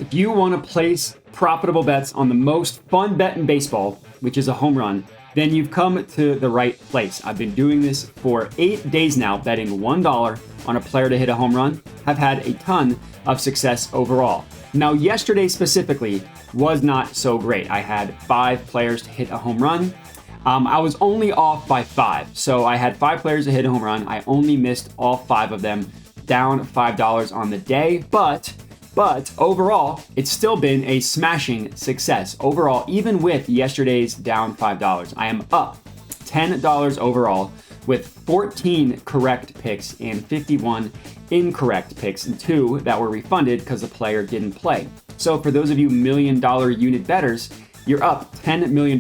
If you want to place profitable bets on the most fun bet in baseball, which is a home run, then you've come to the right place. I've been doing this for 8 days now, betting $1 on a player to hit a home run. I've had a ton of success overall. Now, yesterday specifically was not so great. I had 5 players to hit a home run. I was only off by 5. So I had 5 players to hit a home run. I only missed all 5 of them, down $5 on the day. But overall, it's still been a smashing success. Overall, even with yesterday's down $5, I am up $10 overall with 14 correct picks and 51 incorrect picks and 2 that were refunded because the player didn't play. So for those of you $1 million unit bettors, you're up $10 million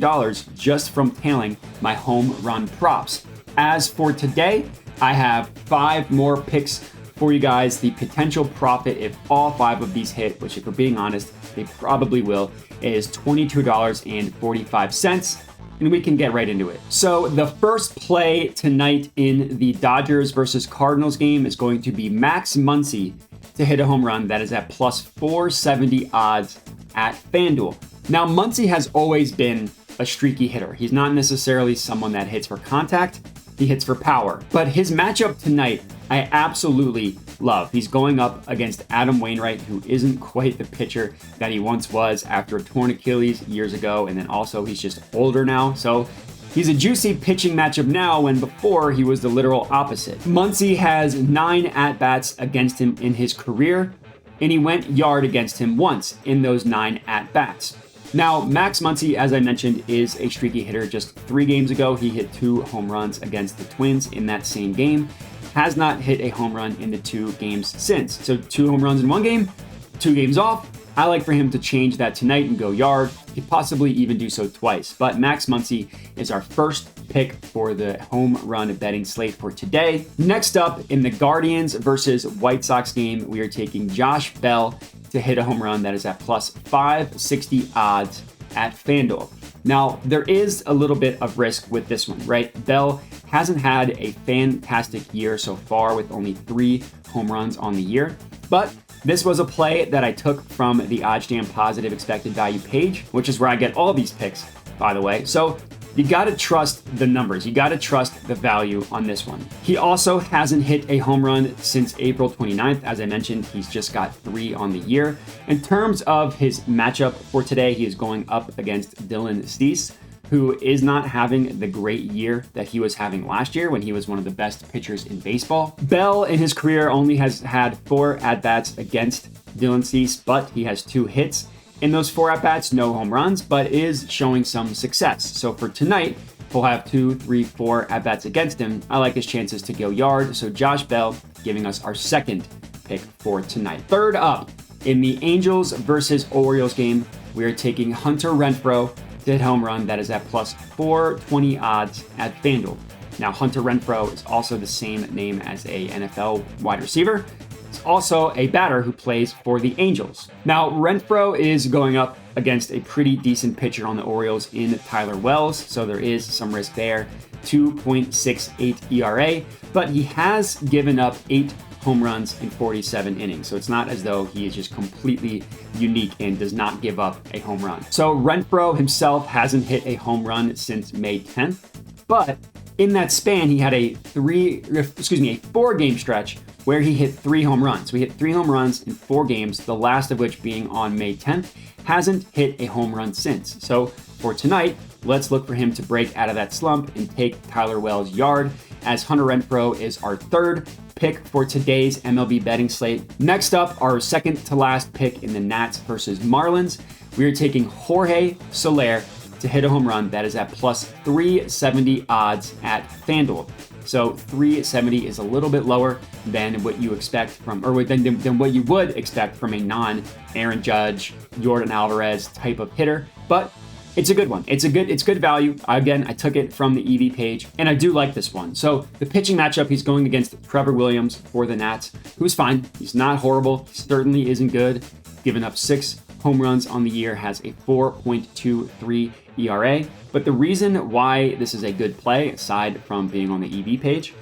just from tailing my home run props. As for today, I have 5 more picks for you guys. The potential profit if all 5 of these hit, which if we're being honest, they probably will, is $22.45. And we can get right into it. So the first play tonight in the Dodgers versus Cardinals game is going to be Max Muncy to hit a home run. That is at plus 470 odds at FanDuel. Now, Muncy has always been a streaky hitter. He's not necessarily someone that hits for contact. He hits for power. But his matchup tonight, I absolutely love. He's going up against Adam Wainwright, who isn't quite the pitcher that he once was after a torn Achilles years ago. And then also he's just older now. So he's a juicy pitching matchup now when before he was the literal opposite. Muncy has 9 at-bats against him in his career, and he went yard against him once in those 9 at-bats. Now, Max Muncy, as I mentioned, is a streaky hitter. Just 3 games ago, he hit 2 home runs against the Twins in that same game. Has not hit a home run in the 2 games since. So 2 home runs in 1 game, 2 games off. I like for him to change that tonight and go yard. He could possibly even do so twice. But Max Muncy is our first pick for the home run betting slate for today. Next up, in the Guardians versus White Sox game, we are taking Josh Bell to hit a home run. That is at plus 560 odds at FanDuel. Now, there is a little bit of risk with this one, right? Bell hasn't had a fantastic year so far with only 3 home runs on the year, but this was a play that I took from the OddsJam positive expected value page, which is where I get all these picks, by the way. So you got to trust the numbers. You got to trust the value on this one. He also hasn't hit a home run since April 29th. As I mentioned, he's just got 3 on the year. In terms of his matchup for today, he is going up against Dylan Cease, who is not having the great year that he was having last year when he was one of the best pitchers in baseball. Bell in his career only has had 4 at-bats against Dylan Cease, but he has 2 hits. In those 4 at-bats, no home runs, but is showing some success. So for tonight, he'll have 2, 3, 4 at-bats against him. I like his chances to go yard. So Josh Bell giving us our second pick for tonight. Third up, in the Angels versus Orioles game, we are taking Hunter Renfro to hit home run. That is at plus 420 odds at FanDuel. Now, Hunter Renfro is also the same name as a NFL wide receiver. He's also a batter who plays for the Angels. Now, Renfro is going up against a pretty decent pitcher on the Orioles in Tyler Wells, so there is some risk there. 2.68 ERA, but he has given up 8 home runs in 47 innings. So it's not as though he is just completely unique and does not give up a home run. So Renfro himself hasn't hit a home run since May 10th, but in that span, he had a 4-game stretch where he hit 3 home runs. So he hit 3 home runs in 4 games, the last of which being on May 10th, hasn't hit a home run since. So for tonight, let's look for him to break out of that slump and take Tyler Wells yard, as Hunter Renfro is our third pick for today's MLB betting slate. Next up, our second to last pick in the Nats versus Marlins. We are taking Jorge Solaire to hit a home run. That is at plus 370 odds at FanDuel. So 370 is a little bit lower than what you expect from, or than what you would expect from a non-Aaron Judge, Jordan Alvarez type of hitter, but it's a good one. It's good value. Again, I took it from the EV page, and I do like this one. So the pitching matchup, he's going against Trevor Williams for the Nats, who's fine. He's not horrible. He certainly isn't good. Given up 6 home runs on the year, has a 4.23 ERA. But the reason why this is a good play, aside from being on the EV page,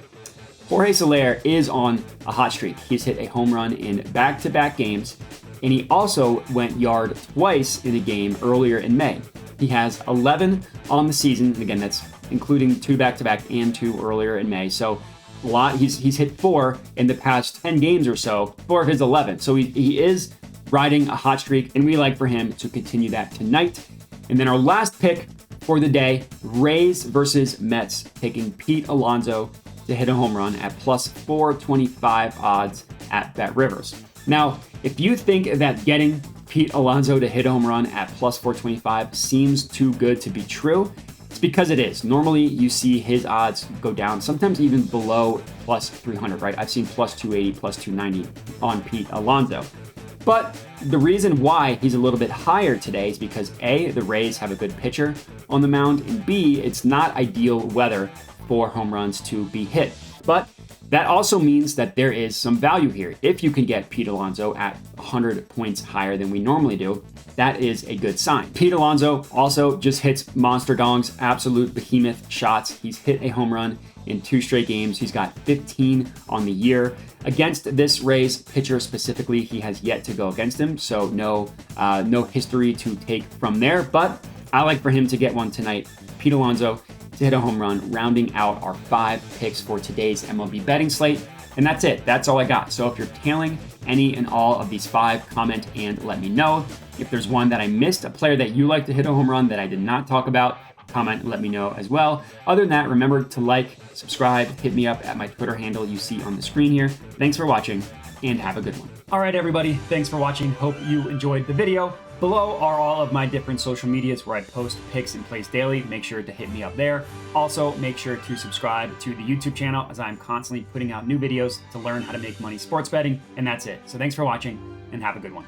Jorge Solaire is on a hot streak. He's hit a home run in back-to-back games, and he also went yard twice in a game earlier in May. He has 11 on the season. And again, that's including 2 back-to-back and 2 earlier in May. So a lot. He's hit 4 in the past 10 games or so, 4 of his 11. So he is riding a hot streak, and we like for him to continue that tonight. And then our last pick for the day, Rays versus Mets, taking Pete Alonso to hit a home run at plus 425 odds at BetRivers. Now, if you think that getting Pete Alonso to hit a home run at plus 425 seems too good to be true, it's because it is. Normally, you see his odds go down, sometimes even below plus 300, right? I've seen plus 280, plus 290 on Pete Alonso. But the reason why he's a little bit higher today is because A, the Rays have a good pitcher on the mound, and B, it's not ideal weather for home runs to be hit. But that also means that there is some value here. If you can get Pete Alonso at 100 points higher than we normally do, that is a good sign. Pete Alonso also just hits monster dongs, absolute behemoth shots. He's hit a home run in 2 straight games. He's got 15 on the year. Against this Rays pitcher specifically, he has yet to go against him, so no history to take from there. But I like for him to get one tonight. Pete Alonso to hit a home run, rounding out our 5 picks for today's MLB betting slate. And that's it. That's all I got. So if you're tailing any and all of these 5, comment and let me know. If there's one that I missed, a player that you like to hit a home run that I did not talk about, comment and let me know as well. Other than that, remember to like, subscribe, hit me up at my Twitter handle you see on the screen here. Thanks for watching, and have a good one. All right, everybody. Thanks for watching. Hope you enjoyed the video. Below are all of my different social medias where I post picks and plays daily. Make sure to hit me up there. Also, make sure to subscribe to the YouTube channel as I'm constantly putting out new videos to learn how to make money sports betting. And that's it. So thanks for watching, and have a good one.